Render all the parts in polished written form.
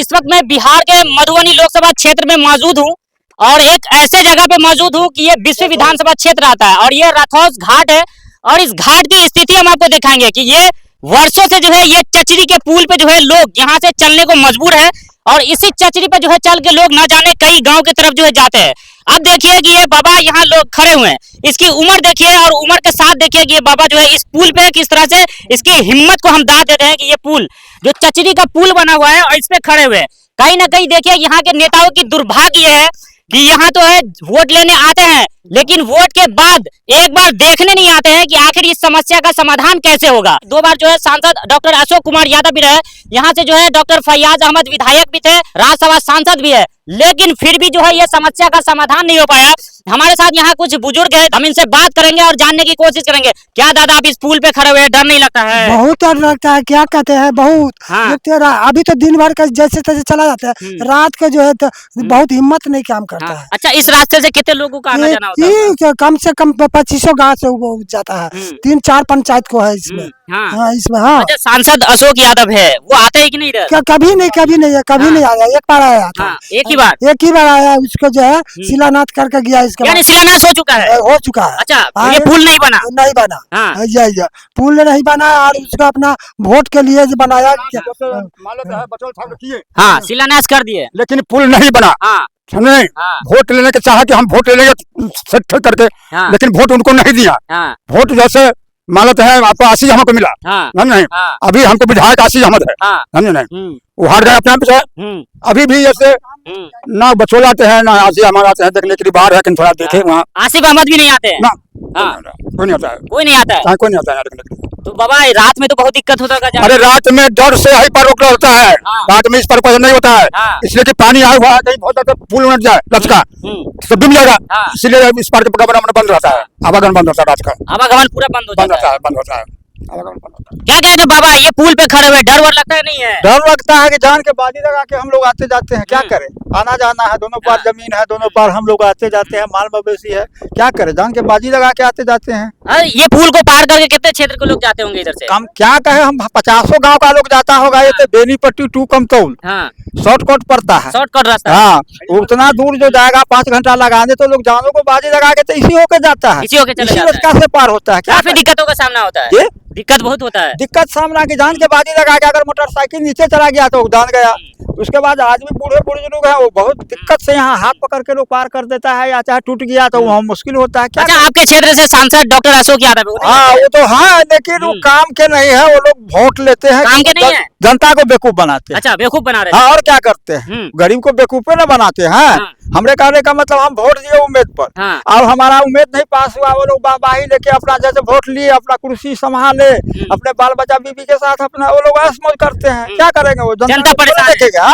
इस वक्त मैं बिहार के मधुबनी लोकसभा क्षेत्र में मौजूद हूँ और एक ऐसे जगह पे मौजूद हूँ कि ये विश्व विधानसभा क्षेत्र आता है और ये रथौस घाट है। और इस घाट की स्थिति हम आपको दिखाएंगे कि ये वर्षों से जो है ये चचरी के पुल पे जो है लोग यहाँ से चलने को मजबूर है और इसी चचरी पे जो है चल के लोग न जाने कई गांव की तरफ जो है जाते हैं। अब देखिए कि ये बाबा यहाँ लोग खड़े हुए हैं, इसकी उम्र देखिए और उम्र के साथ देखिए कि ये बाबा जो है इस पुल पे किस तरह से इसकी हिम्मत को हम दाद देते हैं कि ये पुल जो चचरी का पुल बना हुआ है और इस पे खड़े हुए हैं। कहीं ना कहीं देखिए यहाँ के नेताओं की दुर्भाग्य है कि यहाँ तो है वोट लेने आते हैं लेकिन वोट के बाद एक बार देखने नहीं आते हैं कि आखिर इस समस्या का समाधान कैसे होगा। 2 बार जो है सांसद डॉक्टर अशोक कुमार यादव भी रहे, यहाँ से जो है डॉक्टर फैयाज अहमद विधायक भी थे, राज्यसभा सांसद भी है, लेकिन फिर भी जो है ये समस्या का समाधान नहीं हो पाया। हमारे साथ यहाँ कुछ बुजुर्ग है, हम इनसे बात करेंगे और जानने की कोशिश करेंगे। क्या दादा आप इस पुल पे खड़े हुए डर नहीं लगता है? बहुत डर लगता है, क्या कहते हैं बहुत। हाँ। अभी तो दिन भर का जैसे तैसे चला जाता है, रात को जो है तो बहुत हिम्मत नहीं काम करता है। अच्छा, इस रास्ते से कितने लोगों का आना जाना होता है? कम से कम 2500 गाँव से वो जाता है, 3-4 पंचायत को है इसमें। हाँ इसमें। हाँ अच्छा, सांसद अशोक यादव है, वो आते हैं कि नहीं इधर? कभी नहीं आया, एक बार आया था। एक ही बार आया, उसको जो है शिलान्यास करके गया। इसके यानी शिलान्यास हो चुका है? हो चुका है। अच्छा, ये पुल नहीं बना? नहीं बना। पुल नहीं बना और उसका अपना वोट के लिए बनाया। हाँ, शिलान्यास कर दिए लेकिन पुल नहीं बना। सुने, वोट लेने के चाहा कि हम वोट ले लेंगे सेट करके, लेकिन वोट उनको नहीं दिया। वोट जैसे मालूम है आपको आशीष हमको मिला, नहीं अभी हमको विधायक आशीष अहमद है, समझे नहीं, वो हार गए अपने आप से। अभी भी जैसे ना बचोल आते हैं ना आशीष अहमद आते हैं, देखने के लिए बाहर है कि थोड़ा देखे वहाँ। आसिफ अहमद भी नहीं आते हैं? कोई नहीं आता है, कोई नहीं आता है, कोई नहीं आता है देखने के लिए। तो बाबा रात में तो बहुत दिक्कत होता है। अरे रात में डर से यही पर रोकना होता है, रात में इस पर नहीं होता है, इसलिए कि पानी आया हुआ है, कहीं बहुत ज्यादा पुल उठ जाए लचका सब डूब जाएगा, इसलिए इस पार का बंद रहता है, आवागमन बंद होता है, रात का आवागमन पूरा बंद होता है। क्या कहेंगे बाबा, ये पुल पे खड़े हुए डर लगता है नहीं है? डर लगता है कि जान के बाजी लगा के हम लोग आते जाते हैं, क्या करें, आना जाना है, दोनों पार जमीन है, दोनों पार हम लोग आते जाते हैं, माल मवेशी है, क्या करें, जान के बाजी लगा के आते जाते हैं। ये पुल को पार करके कितने क्षेत्र के लोग जाते होंगे इधर से? हम क्या कहे, हम 50 गाँव का लोग जाता होगा। ये तो बेनीपट्टी टू कमतौल शॉर्टकट पड़ता है, शॉर्टकट रास्ता। हाँ, उतना दूर जो जाएगा 5 घंटा लगाने, तो लोग जानों को बाजी लगा के तो इसी होके जाता है, इसी रास्ता से पार होता है। क्या दिक्कतों का सामना होता है? दिक्कत बहुत होता है। दिक्कत सामना की जान के बाजी लगा के अगर मोटरसाइकिल नीचे चला गया तो जान गया, उसके बाद आदमी बूढ़े बुजुर्ग है वो बहुत दिक्कत से यहाँ हाथ पकड़ के लोग पार कर देता है, या चाहे टूट गया तो वहाँ मुश्किल होता है। क्या अच्छा, आपके क्षेत्र से सांसद डॉक्टर अशोक यादव? हाँ, वो तो हाँ, लेकिन वो काम के नहीं है, वो लोग वोट लेते हैं, काम के नहीं है, जनता को बेवकूफ बनाते हैं। अच्छा, बेवकूफ बना रहे हैं। हाँ, और क्या करते हैं, गरीब को बेवकूफ न बनाते हैं। हमरे कहने का मतलब हम वोट दिए उम्मीद पर, और हमारा उम्मीद नहीं पास हुआ, वो लोग बाही लेके अपना जैसे वोट लिए अपना कुर्सी संभाले, अपने बाल बच्चा बीबी के साथ अपना वो लोग ऐश मौज करते हैं। क्या करेंगे, वो जनता को देखेगा?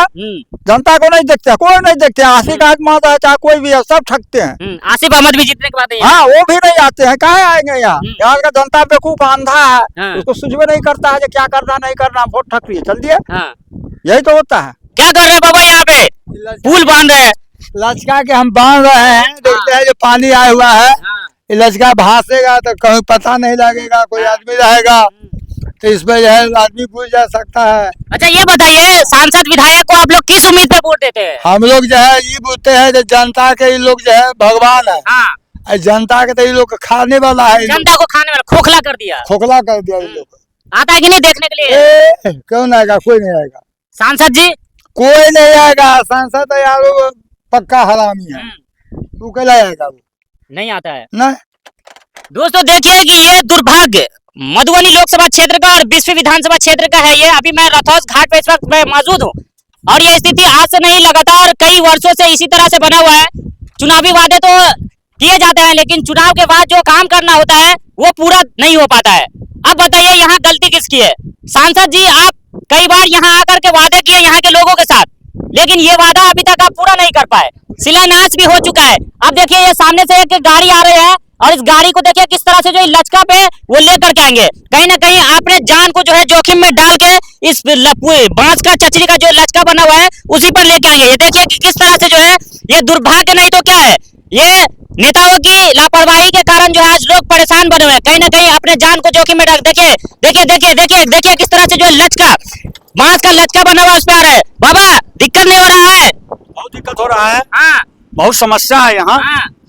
जनता को नहीं देखते, कोई नहीं देखते। आशिक अहमद है चाहे कोई भी है, सब ठगते हैं। आसिफ अहमद भी जीतने के बाद हाँ, वो भी नहीं आते हैं, कहाँ आएंगे यहाँ? यहाँ का जनता बेवकूफ अंधा है, उसको कुछ भी नहीं करता है, क्या करना नहीं करना, वोट ठक रही है, चल दिए, यही तो होता है। क्या कर रहे हैं बाबा, यहाँ पे पुल बांध रहे हैं? लचका के हम बांध रहे हैं, देखते हैं जो पानी आया हुआ है, लचका भासेगा तो कहीं पता नहीं लगेगा, कोई आदमी रहेगा तो इसमें जो है आदमी पूछ जा सकता है। अच्छा, ये बताइए सांसद विधायक को आप लोग किस उम्मीद पे वोट देते हैं? हम लोग जो है ये बोलते हैं जो जनता के ये लोग जो है भगवान है, जनता के तो ये लोग खाने वाला है, जनता को खाने वाला खोखला कर दिया, खोखला कर दिया। ये लोग आता है कि नहीं देखने के लिए? कौन आएगा? कोई नहीं आएगा। सांसद जी कोई नहीं आएगा, सांसद तो यार पक्का हरामी है, तू कैला आएगा? वो नहीं आता है ना। दोस्तों देखिए कि ये दुर्भाग्य मधुबनी लोकसभा क्षेत्र का और विश्व विधानसभा क्षेत्र का है। ये अभी मैं रथौस घाट पे इस वक्त मैं मौजूद हूँ और ये स्थिति आज से नहीं, लगातार कई वर्षों से इसी तरह से बना हुआ है। चुनावी वादे तो किए जाते हैं लेकिन चुनाव के बाद जो काम करना होता है वो पूरा नहीं हो पाता है। अब बताइए यहाँ गलती किसकी है? सांसद जी, आप कई बार यहाँ आकर के वादे किए यहाँ के लोगों के साथ, लेकिन ये वादा अभी तक आप पूरा नहीं कर पाए। शिलान्यास भी हो चुका है। अब देखिए ये सामने से एक गाड़ी आ रही है और इस गाड़ी को देखिए किस तरह से जो लचका पे वो लेकर के आएंगे। कहीं ना कहीं आपने जान को जो है जोखिम में डाल के इस बांस का चचरी का जो लचका बना हुआ है उसी पर लेके आएंगे। ये देखिए कि किस तरह से जो है ये दुर्भाग्य नहीं तो क्या है, ये नेताओं की लापरवाही के कारण जो है आज लोग परेशान बने हुए हैं। कहीं ना कहीं अपने जान को जोखिम में डाल, देखिए देखिए देखिए देखिए देखिए किस तरह से जो लचका बांस का लचका बना हुआ उस पे आ रहा है। बाबा बहुत समस्या है यहाँ।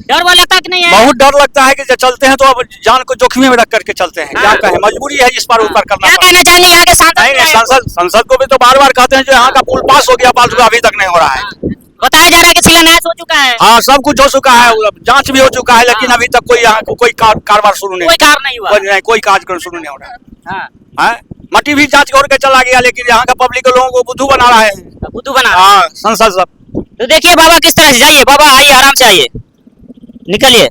डर वाला लगता कि नहीं है? बहुत डर लगता है कि जब चलते हैं तो अब जान को जोखिम में रख करके चलते हैं। क्या कहें, मजबूरी है इस पर ऊपर करना। क्या कहना चाहेंगे यहाँ के सांसद? नहीं, संसद को भी तो बार बार कहते हैं जो यहाँ का पुल पास हो गया, पास अभी तक नहीं हो रहा है। बताया जा रहा है कि शिलान्यास हो चुका है। हाँ, सब कुछ हो चुका है, जांच भी हो चुका है, लेकिन अभी तक कोई यहाँ कोई कारोबार शुरू नहीं, कोई कार्य नहीं हुआ, कोई कार्यक्रम शुरू नहीं हो रहा है। मट्टी भी जांच करके चला गया, लेकिन यहाँ का पब्लिक लोगों को बुद्धू बना रहा है, बुद्धू बना। हाँ, संसद सब। तो देखिए बाबा किस तरह से, जाइए बाबा, आइए आराम से आइए, निकलिए।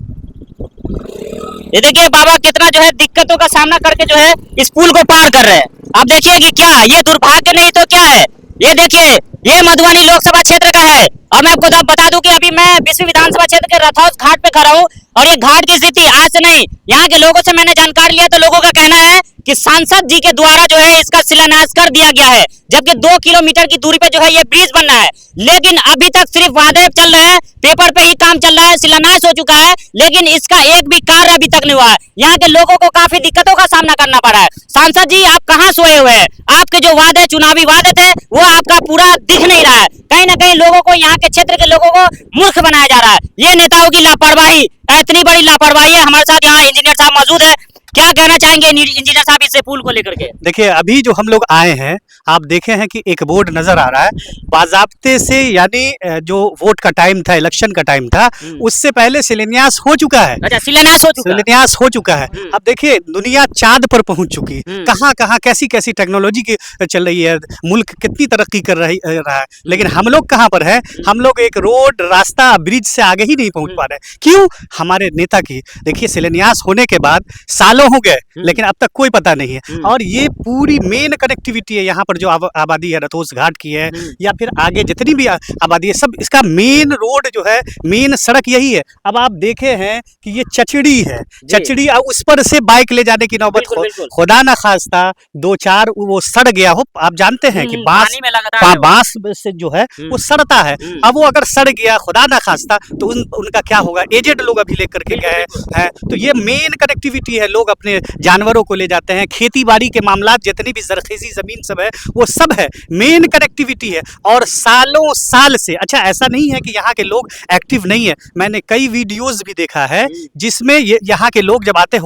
ये देखिए बाबा कितना जो है दिक्कतों का सामना करके जो है इस पुल को पार कर रहे हैं। आप देखिए कि क्या ये दुर्भाग्य नहीं तो क्या है। ये देखिए ये मधुबनी लोकसभा क्षेत्र का है, और मैं आपको बता दूं कि अभी मैं विश्व विधानसभा क्षेत्र के रथौस घाट पे खड़ा हूँ, और ये घाट की स्थिति आज से नहीं, यहाँ के लोगों से मैंने जानकारी लिया तो लोगों का कहना है कि सांसद जी के द्वारा जो है इसका शिलान्यास कर दिया गया है, जबकि 2 किलोमीटर की दूरी पे जो है ये ब्रिज बनना है, लेकिन अभी तक सिर्फ वादे चल रहे हैं, पेपर पे ही काम चल रहा है। शिलान्यास हो चुका है लेकिन इसका एक भी कार्य अभी तक नहीं हुआ है। यहाँ के लोगों को काफी दिक्कतों का सामना करना पड़ा है। सांसद जी आप कहाँ सोए हुए हैं? आपके जो वादे, चुनावी वादे थे, वो आपका पूरा दिख नहीं रहा है। कहीं ना कहीं लोगों को, यहाँ के क्षेत्र के लोगों को मूर्ख बनाया जा रहा है। ये नेताओं की लापरवाही, इतनी बड़ी लापरवाही है। हमारे साथ यहाँ इंजीनियर साहब मौजूद है, क्या कहना चाहेंगे इंजीनियर साहब इस पुल को लेकर के? देखिए अभी जो हम लोग आए हैं, आप देखे हैं कि एक बोर्ड नजर आ रहा है बाजाब्ते से, यानी जो वोट का टाइम था, इलेक्शन का टाइम था, उससे पहले शिलान्यास हो चुका है। अच्छा, शिलान्यास हो चुका, शिलान्यास हो चुका है। अब देखिए दुनिया चांद पर पहुंच चुकी है, कहाँ कहाँ कैसी कैसी टेक्नोलॉजी की चल रही है, मुल्क कितनी तरक्की कर रहा है, लेकिन हम लोग कहाँ पर है? हम लोग एक रोड, रास्ता, ब्रिज से आगे ही नहीं पहुंच पा रहे। क्यों? हमारे नेता की देखिए शिलान्यास होने के बाद सालों हो गए, लेकिन अब तक कोई पता नहीं है। और ये पूरी मेन कनेक्टिविटी है, यहाँ पर जो आबादी है रथोस घाट की है, या फिर आगे जितनी भी आबादी है, सब इसका मेन रोड जो है, मेन सड़क यही है। अब आप देखे हैं कि ये चचड़ी है, चचड़ी, अब उस पर से बाइक ले जाने की नौबत खुदा न खास्ता 2-4 वो सड़ गया हो। आप जानते हैं कि बांस से जो है वो सड़ता है। अब वो अगर सड़ गया खुदा न खास्ता तो उनका क्या होगा? एजेड लोग अभी लेकर के गए हैं। तो ये मेन कनेक्टिविटी है, लोग अपने जानवरों को ले जाते हैं, खेती बाड़ी के मामला, जितनी भी जरखेजी जमीन सब है वो सब है, मेन कनेक्टिविटी है। और सालों साल से, अच्छा ऐसा नहीं है कि यहाँ के लोग एक्टिव नहीं है, मैंने कई वीडियोस भी देखा है जिसमें यहाँ के लोग जब आते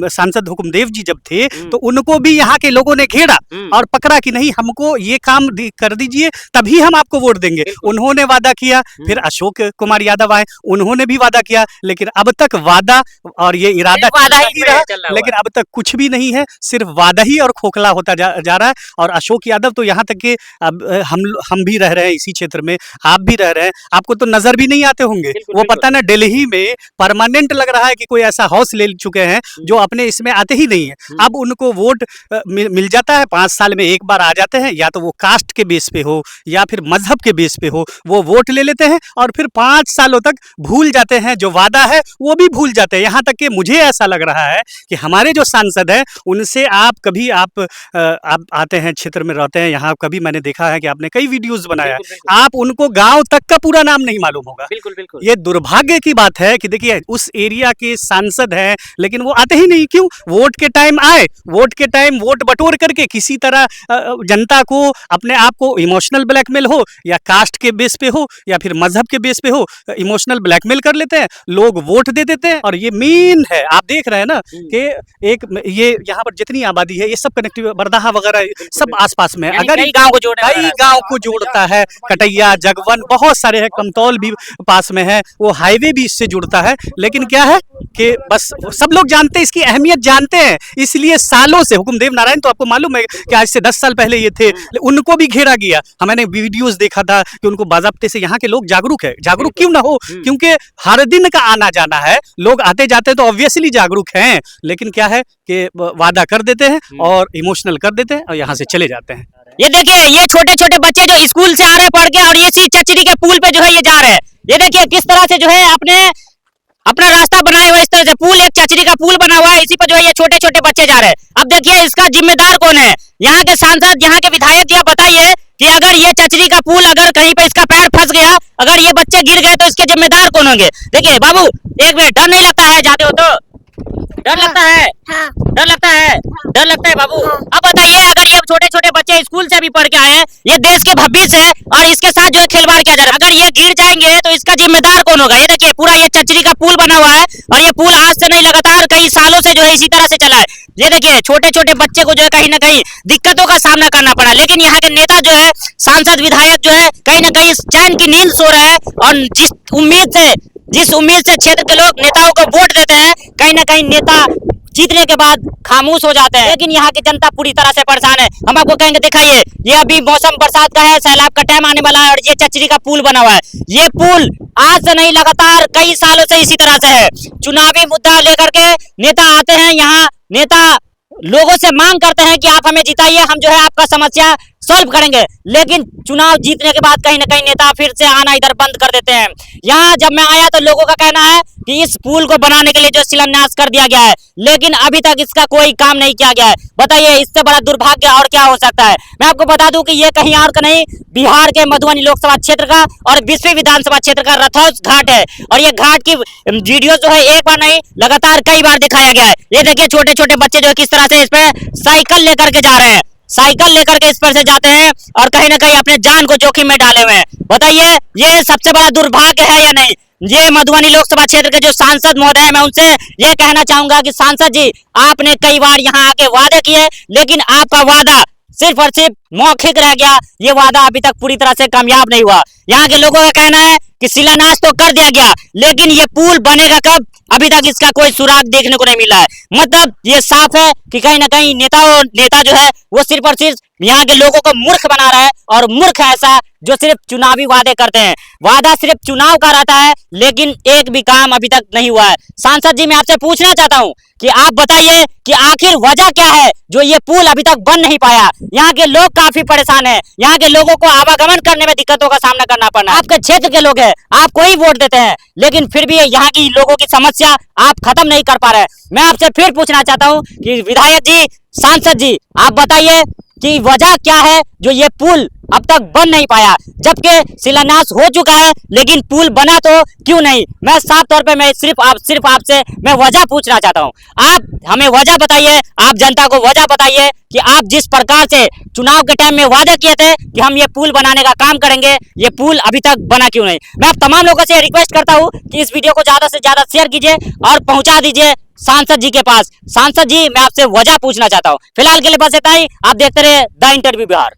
सांसद हुकुमदेव जी जब थे तो उनको भी यहाँ के लोगों ने घेरा और पकड़ा कि नहीं हमको ये काम कर दीजिए तभी हम आपको वोट देंगे। उन्होंने वादा किया, फिर अशोक कुमार यादव आए, उन्होंने भी वादा किया, लेकिन अब तक वादा और ये इरादा ही रहा, लेकिन अब तक कुछ भी नहीं है, सिर्फ वादा ही और खोखला होता जा रहा है। और अशोक यादव तो यहाँ तक कि हम भी रह रहे हैं इसी क्षेत्र में, आप भी रह रहे हैं, आपको तो नजर भी नहीं आते होंगे। वो पता ना दिल्ली में परमानेंट लग रहा है कि कोई ऐसा हाउस ले चुके हैं जो अपने इसमें आते ही नहीं है। अब उनको वोट मिल जाता है, 5 साल में एक बार आ जाते हैं, या तो वो कास्ट के बेस पे हो या फिर मजहब के बेस पे हो, वो वोट ले लेते हैं और फिर 5 सालों तक भूल जाते हैं, जो वादा है वो भी भूल जाते हैं। यहाँ तक कि मुझे ऐसा लग रहा है कि हमारे जो सांसद हैं उनसे आप कभी आप आते हैं, क्षेत्र में रहते हैं, यहाँ कभी मैंने देखा है कि आपने कई वीडियोस बनाया, आप उनको गांव तक का पूरा नाम नहीं मालूम होगा। ये दुर्भाग्य की बात है कि देखिए उस एरिया के सांसद हैं लेकिन वो आते ही नहीं। क्यों? वोट के टाइम आए, वोट के टाइम वोट बटोर करके किसी तरह जनता को, अपने आप को इमोशनल ब्लैकमेल हो या कास्ट के बेस पे हो या फिर मजहब के बेस पे हो, इमोशनल ब्लैकमेल कर लेते हैं, लोग वोट दे देते हैं। और ये मेन है, आप देख रहे हैं ना कि एक ये यहाँ पर जितनी आबादी है ये सब कनेक्टिव, बरदाहा वगैरह सब आसपास में, अगर कई गांव को जोड़ता है, कटैया, जगवन, बहुत सारे हैं, कमतौल भी पास में है, वो हाईवे भी इससे जुड़ता है। लेकिन क्या है कि बस सब लोग जानते हैं, इसकी अहमियत जानते हैं, इसलिए सालों से हुकुमदेव नारायण तो आपको मालूम है कि आज से 10 साल पहले ये थे, उनको भी घेरा गया। मैंने वीडियोस देखा था कि उनको बाजाब्ते से, यहाँ के लोग जागरूक है, जागरूक क्यों ना हो, क्योंकि हर दिन का आना जाना है, लोग आते जाते तो ऑब्वियसली जागरूक हैं, लेकिन क्या है कि वादा कर देते हैं और इमोशनल कर देते हैं और यहाँ से चले जाते हैं। ये देखिए ये छोटे छोटे बच्चे जो स्कूल से आ रहे हैं पढ़ के, और ये सी चचरी के पुल पे जो है ये जा रहे हैं। ये देखिए किस तरह से जो है अपना रास्ता बनाया हुआ, इस तरह से पुल, एक चचरी का पुल बना हुआ है, इसी पर जो है ये छोटे छोटे बच्चे जा रहे हैं। अब देखिए इसका जिम्मेदार कौन है? यहाँ के सांसद, यहाँ के विधायक, या बताइए कि अगर ये चचरी का पुल, अगर कहीं पे इसका पैर फंस गया, अगर ये बच्चे गिर गए तो इसके जिम्मेदार कौन होंगे? देखिए बाबू एक मिनट, डर नहीं लगता है? जाते हो तो डर लगता है? डर लगता है, डर लगता है बाबू। अब बताइए, अगर ये छोटे छोटे बच्चे स्कूल से भी पढ़ के आए हैं, ये देश के भविष्य है और इसके साथ जो है खिलवाड़ किया जा रहा है। अगर ये गिर जाएंगे तो इसका जिम्मेदार कौन होगा? ये देखिए पूरा ये चचरी का पुल बना हुआ है और ये पुल आज से नहीं, लगातार कई सालों से जो है इसी तरह से चला है। ये देखिए छोटे छोटे बच्चे को जो है कहीं ना कहीं दिक्कतों का सामना करना पड़ा, लेकिन यहाँ के नेता जो है, सांसद विधायक जो है कहीं ना कहीं चैन की नींद सो रहा है और जिस उम्मीद से क्षेत्र के लोग नेताओं को वोट देते हैं, कहीं ना कहीं नेता जीतने के बाद खामोश हो जाते हैं। लेकिन यहाँ की जनता पूरी तरह से परेशान है। हम आपको कहेंगे, दिखाइए, ये अभी मौसम बरसात का है, सैलाब का टाइम आने वाला है और ये चचरी का पुल बना हुआ है। ये पुल आज से नहीं, लगातार कई सालों से इसी तरह से है। चुनावी मुद्दा लेकर के नेता आते हैं यहाँ, नेता लोगों से मांग करते हैं कि आप हमें जिताइए, हम जो है आपका समस्या सॉल्व करेंगे। लेकिन चुनाव जीतने के बाद कहीं ना कहीं नेता फिर से आना इधर बंद कर देते हैं। यहाँ जब मैं आया तो लोगों का कहना है कि इस पुल को बनाने के लिए जो शिलान्यास कर दिया गया है, लेकिन अभी तक इसका कोई काम नहीं किया गया है। बताइए, इससे बड़ा दुर्भाग्य और क्या हो सकता है? मैं आपको बता दूं कि ये कहीं और का नहीं, बिहार के मधुबनी लोकसभा क्षेत्र का और 20वीं विधानसभा क्षेत्र का रथौस घाट है। और ये घाट की वीडियो जो है एक बार नहीं, लगातार कई बार दिखाया गया है। ये देखिए छोटे छोटे बच्चे जो है किस तरह से इस पे साइकिल लेकर के जा रहे हैं, साइकिल लेकर के इस पर से जाते हैं और कहीं ना कहीं अपने जान को जोखिम में डाले हुए हैं। बताइए, ये सबसे बड़ा दुर्भाग्य है या नहीं? ये मधुबनी लोकसभा क्षेत्र के जो सांसद महोदय हैं, मैं उनसे ये कहना चाहूंगा कि सांसद जी, आपने कई बार यहाँ आके वादे किए, लेकिन आपका वादा सिर्फ और सिर्फ मौखिक रह गया। ये वादा अभी तक पूरी तरह से कामयाब नहीं हुआ। यहाँ के लोगों का कहना है कि शिलान्यास तो कर दिया गया, लेकिन ये पुल बनेगा कब? अभी तक इसका कोई सुराग देखने को नहीं मिला है। मतलब ये साफ है कि कहीं ना कहीं नेता जो है वो सिर्फ और सिर्फ यहाँ के लोगों को मूर्ख बना रहा है, और मूर्ख ऐसा जो सिर्फ चुनावी वादे करते हैं। वादा सिर्फ चुनाव का रहता है, लेकिन एक भी काम अभी तक नहीं हुआ है। सांसद जी, मैं आपसे पूछना चाहता हूँ कि आप बताइए कि आखिर वजह क्या है जो ये पुल अभी तक बन नहीं पाया? यहाँ के लोग काफी परेशान हैं, यहाँ के लोगों को आवागमन करने में दिक्कतों का सामना करना पड़ रहा है। आपके क्षेत्र के लोग हैं, आपको ही वोट देते हैं, लेकिन फिर भी यहाँ की लोगों की समस्या आप खत्म नहीं कर पा रहे। मैं आपसे फिर पूछना चाहता हूँ कि विधायक जी, सांसद जी, आप बताइए कि वजह क्या है जो ये पुल अब तक बन नहीं पाया, जबकि शिलान्यास हो चुका है, लेकिन पुल बना तो क्यों नहीं? मैं साफ तौर पे मैं सिर्फ आपसे मैं वजह पूछना चाहता हूं। आप हमें वजह बताइए, आप जनता को वजह बताइए कि आप जिस प्रकार से चुनाव के टाइम में वादा किए थे कि हम ये पुल बनाने का काम करेंगे, ये पुल अभी तक बना क्यों नहीं? मैं आप तमाम लोगों से रिक्वेस्ट करता हूँ कि इस वीडियो को ज्यादा से ज्यादा शेयर कीजिए और पहुंचा दीजिए सांसद जी के पास। सांसद जी, मैं आपसे वजह पूछना चाहता हूँ। फिलहाल के लिए बस इतना ही। आप देखते रहे द इंटरव्यू बिहार।